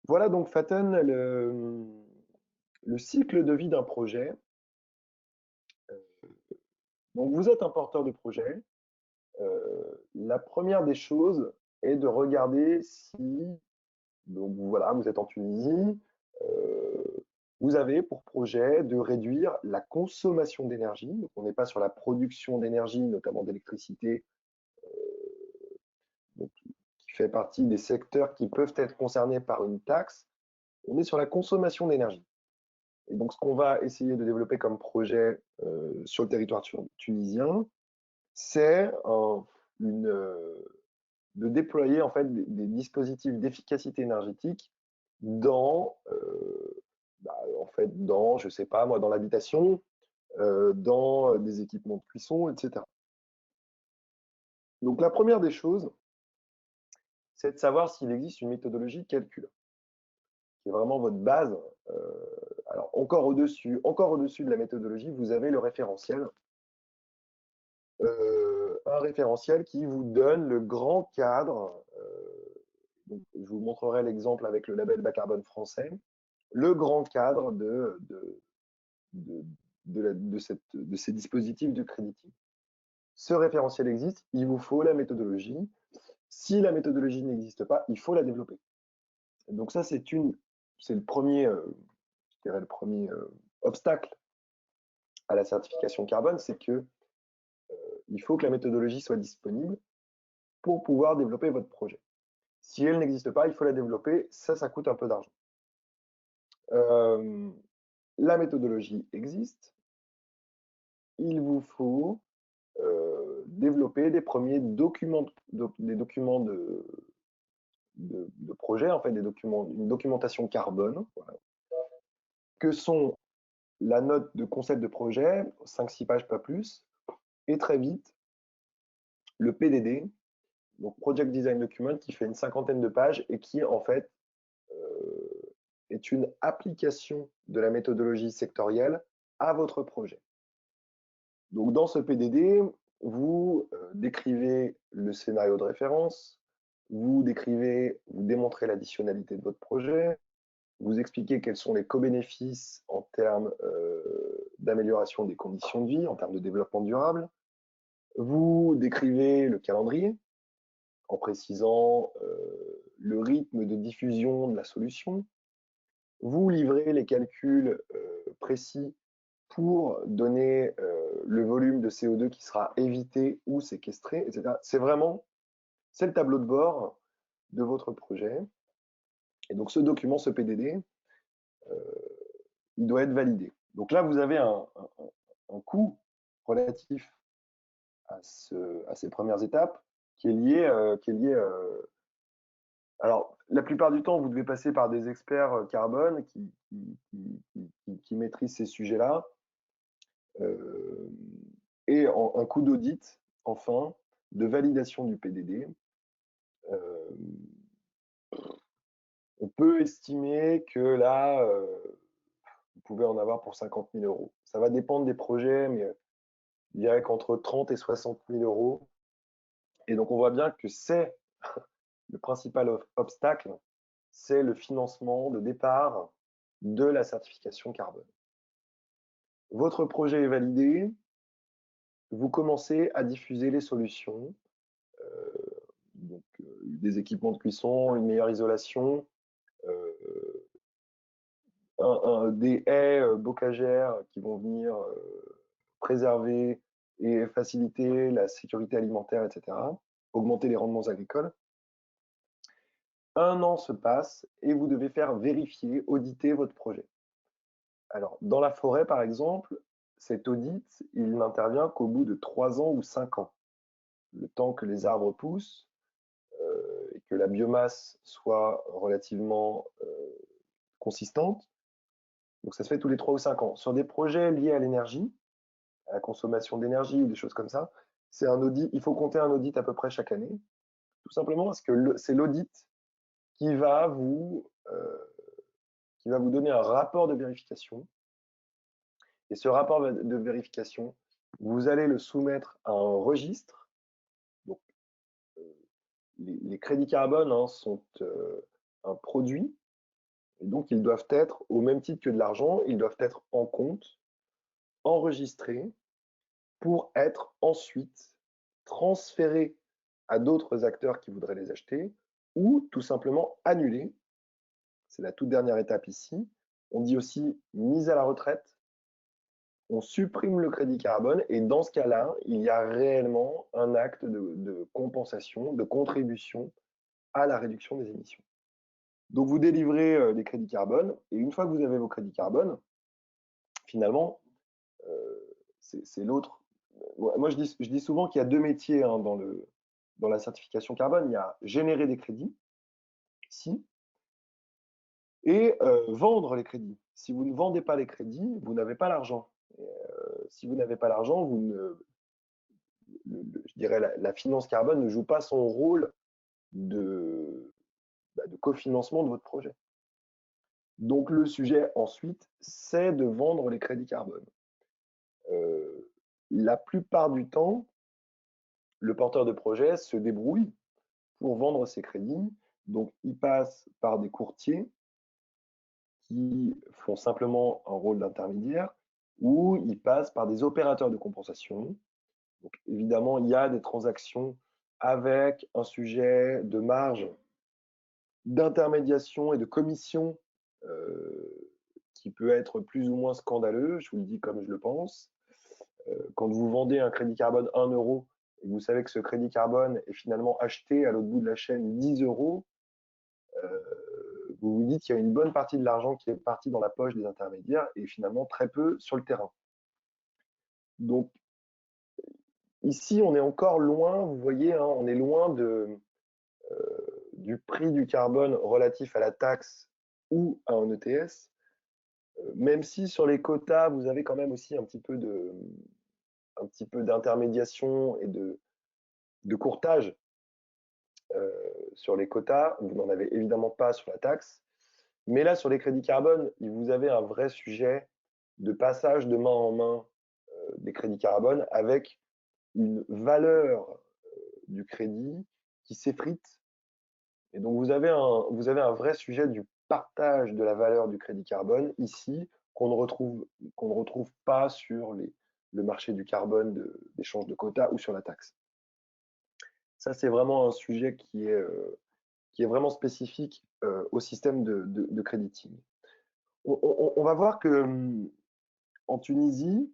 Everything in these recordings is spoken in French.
Voilà donc Faten, le cycle de vie d'un projet. Donc vous êtes un porteur de projet. La première des choses est de regarder si donc voilà, vous êtes en Tunisie, vous avez pour projet de réduire la consommation d'énergie. Donc on n'est pas sur la production d'énergie, notamment d'électricité, donc qui fait partie des secteurs qui peuvent être concernés par une taxe. On est sur la consommation d'énergie. Et donc, ce qu'on va essayer de développer comme projet sur le territoire tunisien, c'est de déployer en fait des dispositifs d'efficacité énergétique dans, en fait, dans, je sais pas moi, dans l'habitation, dans des équipements de cuisson, etc. Donc, la première des choses, c'est de savoir s'il existe une méthodologie de calcul, qui est vraiment votre base. Alors, encore au-dessus de la méthodologie, vous avez le référentiel. Un référentiel qui vous donne le grand cadre, donc je vous montrerai l'exemple avec le label bas carbone français, le grand cadre de, de ces dispositifs de créditing. Ce référentiel existe, il vous faut la méthodologie. Si la méthodologie n'existe pas, il faut la développer. Donc ça, c'est le premier, je dirais le premier obstacle à la certification carbone, c'est que il faut que la méthodologie soit disponible pour pouvoir développer votre projet. Si elle n'existe pas, il faut la développer. Ça coûte un peu d'argent. Euh, la méthodologie existe. Il vous faut développer des premiers documents, des documents de projet, en fait, une documentation carbone, voilà, que sont la note de concept de projet, 5-6 pages, pas plus, et très vite, le PDD, donc Project Design Document, qui fait une cinquantaine de pages et qui, en fait, est une application de la méthodologie sectorielle à votre projet. Donc, dans ce PDD, vous décrivez le scénario de référence, vous démontrez l'additionnalité de votre projet, vous expliquez quels sont les co-bénéfices en termes d'amélioration des conditions de vie, en termes de développement durable, vous décrivez le calendrier en précisant le rythme de diffusion de la solution, vous livrez les calculs précis pour donner le volume de CO2 qui sera évité ou séquestré, etc. C'est le tableau de bord de votre projet. Et donc ce document, ce PDD, euh, il doit être validé. Donc là, vous avez un coût relatif à ces premières étapes qui est alors, la plupart du temps, vous devez passer par des experts carbone qui maîtrisent ces sujets-là. Euh, et un coût d'audit, enfin, de validation du PDD. Euh, on peut estimer que là, vous pouvez en avoir pour 50 000 euros. Ça va dépendre des projets, mais je dirais qu'entre 30 et 60 000 euros. Et donc, on voit bien que c'est le principal obstacle, c'est le financement de départ de la certification carbone. Votre projet est validé, vous commencez à diffuser les solutions, donc des équipements de cuisson, une meilleure isolation, des haies bocagères qui vont venir préserver et faciliter la sécurité alimentaire, etc., augmenter les rendements agricoles. Un an se passe et vous devez faire vérifier, auditer votre projet. Alors, dans la forêt, par exemple, cet audit, il n'intervient qu'au bout de 3 ans ou 5 ans. Le temps que les arbres poussent et que la biomasse soit relativement consistante. Donc, ça se fait tous les 3 ou 5 ans. Sur des projets liés à l'énergie, à la consommation d'énergie ou des choses comme ça, c'est un audit, il faut compter un audit à peu près chaque année, tout simplement parce que c'est l'audit qui qui va vous donner un rapport de vérification. Et ce rapport de vérification, vous allez le soumettre à un registre. Donc, les crédits carbone sont un produit Et donc, ils doivent être, au même titre que de l'argent, ils doivent être en compte, enregistrés, pour être ensuite transférés à d'autres acteurs qui voudraient les acheter, ou tout simplement annulés. C'est la toute dernière étape ici. On dit aussi mise à la retraite. On supprime le crédit carbone et dans ce cas-là, il y a réellement un acte de compensation, de contribution à la réduction des émissions. Donc vous délivrez des crédits carbone et une fois que vous avez vos crédits carbone, finalement, c'est l'autre. Moi, je dis souvent qu'il y a deux métiers hein, dans la certification carbone. Il y a générer des crédits, si, et vendre les crédits. Si vous ne vendez pas les crédits, vous n'avez pas l'argent. Si vous n'avez pas l'argent, vous ne, je dirais la finance carbone ne joue pas son rôle de, de cofinancement de votre projet. Donc le sujet ensuite, c'est de vendre les crédits carbone. La plupart du temps, le porteur de projet se débrouille pour vendre ses crédits. Donc il passe par des courtiers qui font simplement un rôle d'intermédiaire ou il passe par des opérateurs de compensation. Donc évidemment, il y a des transactions avec un sujet de marge d'intermédiation et de commission qui peut être plus ou moins scandaleux, je vous le dis comme je le pense. Quand vous vendez un crédit carbone 1 euro et que vous savez que ce crédit carbone est finalement acheté à l'autre bout de la chaîne 10 euros, vous vous dites qu'il y a une bonne partie de l'argent qui est partie dans la poche des intermédiaires et finalement très peu sur le terrain. Donc ici, on est encore loin, vous voyez, hein, on est loin du prix du carbone relatif à la taxe ou à un ETS, même si sur les quotas, vous avez quand même aussi un petit peu d'intermédiation et de courtage sur les quotas. Vous n'en avez évidemment pas sur la taxe. Mais là, sur les crédits carbone, vous avez un vrai sujet de passage de main en main des crédits carbone avec une valeur du crédit qui s'effrite. Et donc, vous avez un vrai sujet du partage de la valeur du crédit carbone ici qu'on ne retrouve pas sur le marché du carbone d'échange de quotas ou sur la taxe. Ça, c'est vraiment un sujet qui est vraiment spécifique au système de crediting. On va voir que en Tunisie,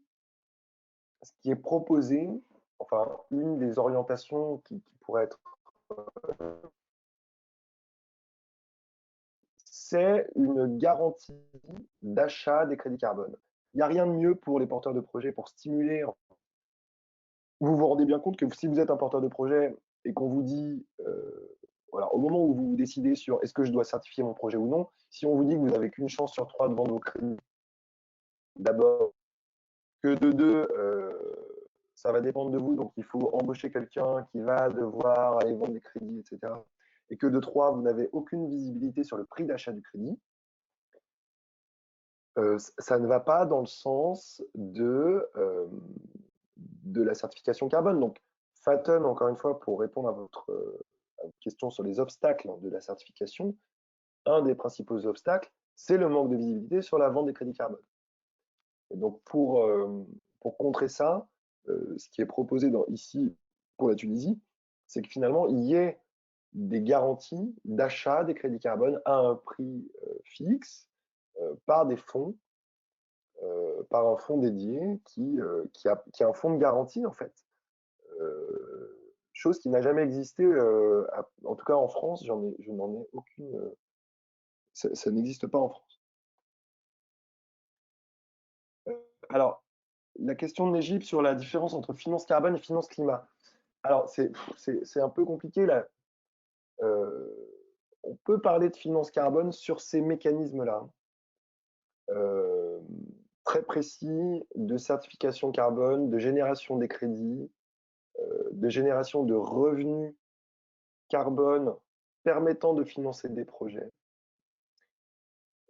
ce qui est proposé, enfin, une des orientations qui pourrait être, c'est une garantie d'achat des crédits carbone. Il n'y a rien de mieux pour les porteurs de projets pour stimuler. Vous vous rendez bien compte que si vous êtes un porteur de projet et qu'on vous dit, voilà, au moment où vous décidez sur est-ce que je dois certifier mon projet ou non, si on vous dit que vous n'avez qu'une chance sur 3 de vendre vos crédits, d'abord, que de deux, ça va dépendre de vous, donc il faut embaucher quelqu'un qui va devoir aller vendre des crédits, etc. Et que de trois, vous n'avez aucune visibilité sur le prix d'achat du crédit, ça ne va pas dans le sens de la certification carbone. Donc, Fathom, encore une fois, pour répondre à votre question sur les obstacles de la certification, un des principaux obstacles, c'est le manque de visibilité sur la vente des crédits carbone. Et donc, pour contrer ça, ce qui est proposé ici pour la Tunisie, c'est que finalement, il y ait des garanties d'achat des crédits carbone à un prix fixe par des fonds, par un fonds dédié qui a un fonds de garantie, en fait. Chose qui n'a jamais existé, en tout cas en France, je n'en ai aucune. Ça n'existe pas en France. Alors, la question de l'Égypte sur la différence entre finance carbone et finance climat. Alors, c'est un peu compliqué là. On peut parler de finance carbone sur ces mécanismes-là, euh, très précis de certification carbone, de génération des crédits, de génération de revenus carbone permettant de financer des projets.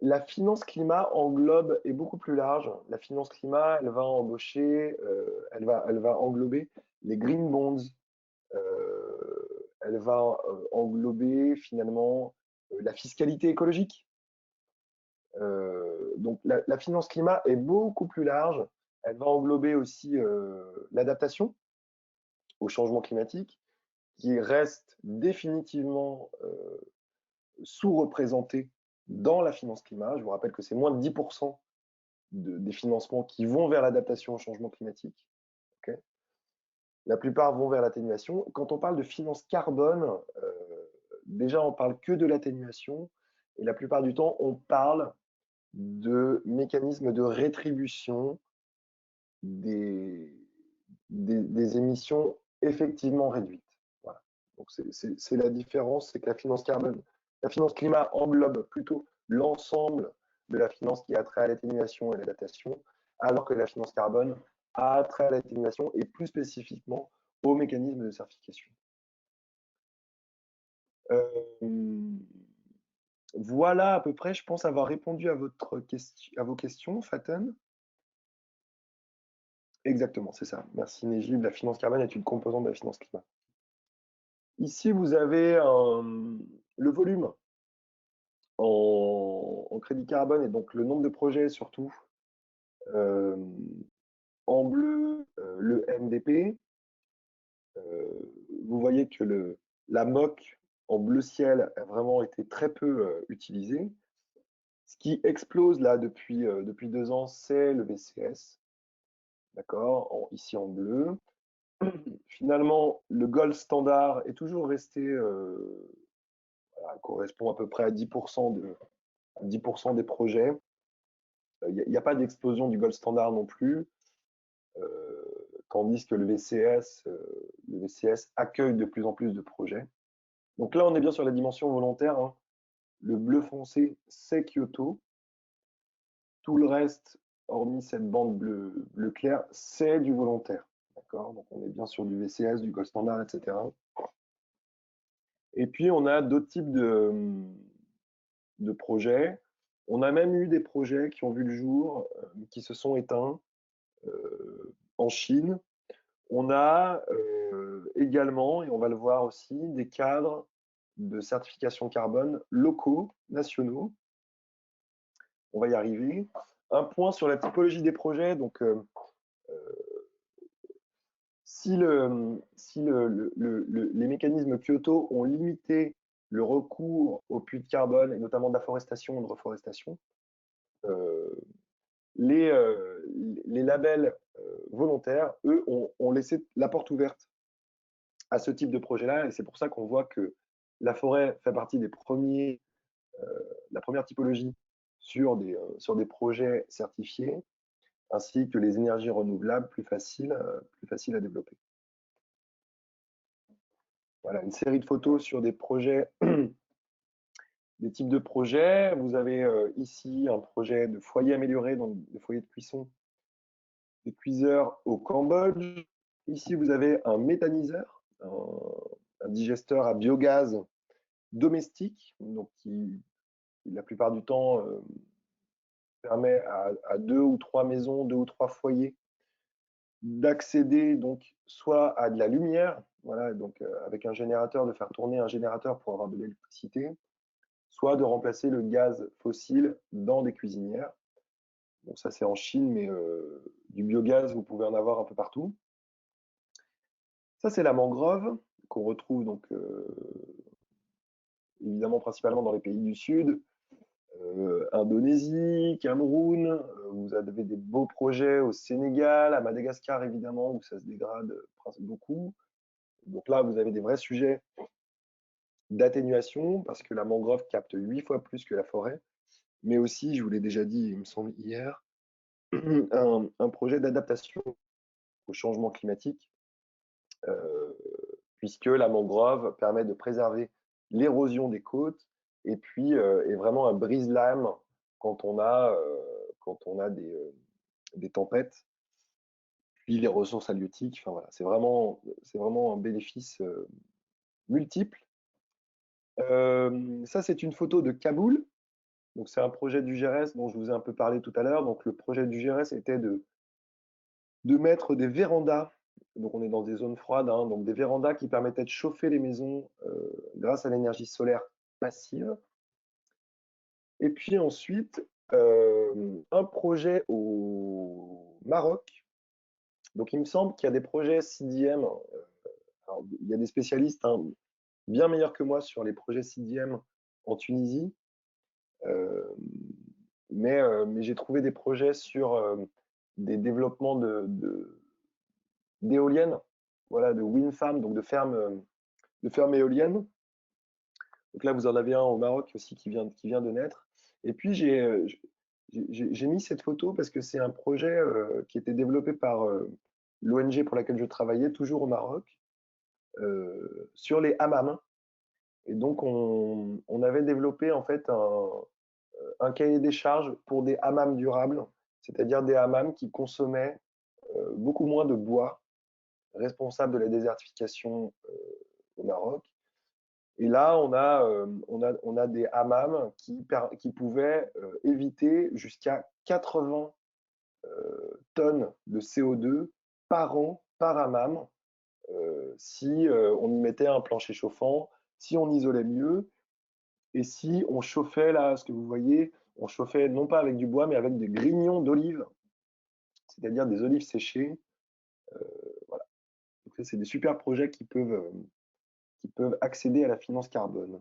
La finance climat englobe est beaucoup plus large. La finance climat, elle va embaucher, elle va englober les green bonds, elle va englober finalement la fiscalité écologique. Donc la finance climat est beaucoup plus large. Elle va englober aussi l'adaptation au changement climatique, qui reste définitivement sous-représentée dans la finance climat. Je vous rappelle que c'est moins de 10% des financements qui vont vers l'adaptation au changement climatique. Okay, la plupart vont vers l'atténuation. Quand on parle de finance carbone, déjà on parle que de l'atténuation, et la plupart du temps on parle de mécanismes de rétribution des émissions effectivement réduites. Voilà. Donc c'est la différence, c'est que la finance carbone, la finance climat englobe plutôt l'ensemble de la finance qui a trait à l'atténuation et l'adaptation, alors que la finance carbone a trait à l'atténuation et plus spécifiquement aux mécanismes de certification. Voilà à peu près, je pense avoir répondu à vos questions, Faten. Exactement, c'est ça. Merci Négib. La finance carbone est une composante de la finance climat. Ici, vous avez le volume en crédit carbone et donc le nombre de projets surtout. En bleu, le MDP. Vous voyez que la MOC en bleu ciel a vraiment été très peu utilisée. Ce qui explose là depuis 2 ans, c'est le VCS. D'accord, ici en bleu. Finalement, le gold standard est toujours resté, voilà, correspond à peu près à 10% des projets. Il n'y a pas d'explosion du gold standard non plus, tandis que le VCS accueille de plus en plus de projets. Donc là, on est bien sur la dimension volontaire, hein. Le bleu foncé, c'est Kyoto. Tout le reste, hormis cette bande bleu clair, c'est du volontaire. D'accord, donc on est bien sur du VCS, du gold standard, etc. Et puis, on a d'autres types de projets. On a même eu des projets qui ont vu le jour, qui se sont éteints en Chine. On a également, et on va le voir aussi, des cadres de certification carbone locaux, nationaux. On va y arriver. Un point sur la typologie des projets. Donc, si les mécanismes Kyoto ont limité le recours aux puits de carbone, et notamment d'afforestation et de reforestation, les labels volontaires, eux, ont laissé la porte ouverte à ce type de projet-là, et c'est pour ça qu'on voit que la forêt fait partie des la première typologie sur des projets certifiés, ainsi que les énergies renouvelables plus faciles à développer. Voilà, une série de photos sur des projets, des types de projets. Vous avez ici un projet de foyer amélioré, donc de foyer de cuisson, des cuiseurs au Cambodge. Ici, vous avez un méthaniseur, un digesteur à biogaz domestique, donc qui la plupart du temps permet à 2 ou 3 maisons, 2 ou 3 foyers d'accéder donc soit à de la lumière, voilà, donc avec un générateur, de faire tourner un générateur pour avoir de l'électricité, soit de remplacer le gaz fossile dans des cuisinières. Bon, ça c'est en Chine, mais du biogaz, vous pouvez en avoir un peu partout. Ça c'est la mangrove qu'on retrouve donc évidemment principalement dans les pays du Sud, Indonésie, Cameroun, vous avez des beaux projets au Sénégal, à Madagascar évidemment, où ça se dégrade beaucoup. Donc là, vous avez des vrais sujets d'atténuation, parce que la mangrove capte 8 fois plus que la forêt, mais aussi, je vous l'ai déjà dit, il me semble hier, un projet d'adaptation au changement climatique, puisque la mangrove permet de préserver l'érosion des côtes, et puis est vraiment un brise-lames quand on a des tempêtes, puis les ressources halieutiques. Enfin voilà, c'est vraiment un bénéfice multiple. Ça, c'est une photo de Kaboul. Donc, c'est un projet du GRS dont je vous ai un peu parlé tout à l'heure. Donc, le projet du GRS était de mettre des vérandas. Donc, on est dans des zones froides, hein, donc des vérandas qui permettaient de chauffer les maisons grâce à l'énergie solaire passive. Et puis ensuite, un projet au Maroc. Donc il me semble qu'il y a des projets CDM, alors il y a des spécialistes, hein, bien meilleurs que moi sur les projets CDM en Tunisie, euh, mais j'ai trouvé des projets sur des développements d'éoliennes, voilà, de wind farm, donc de fermes éoliennes. Donc là, vous en avez un au Maroc aussi qui vient de naître. Et puis j'ai mis cette photo parce que c'est un projet qui était développé par l'ONG pour laquelle je travaillais, toujours au Maroc, sur les hammams. Et donc on avait développé en fait un cahier des charges pour des hammams durables, c'est-à-dire des hammams qui consommaient beaucoup moins de bois, responsables de la désertification au Maroc. Et là, on a des hammams qui pouvaient éviter jusqu'à 80 tonnes de CO2 par an par hammam si on y mettait un plancher chauffant, si on isolait mieux et si on chauffait, là, ce que vous voyez, on chauffait non pas avec du bois, mais avec des grignons d'olives, c'est-à-dire des olives séchées. Voilà. Donc ça, c'est des super projets qui peuvent accéder à la finance carbone.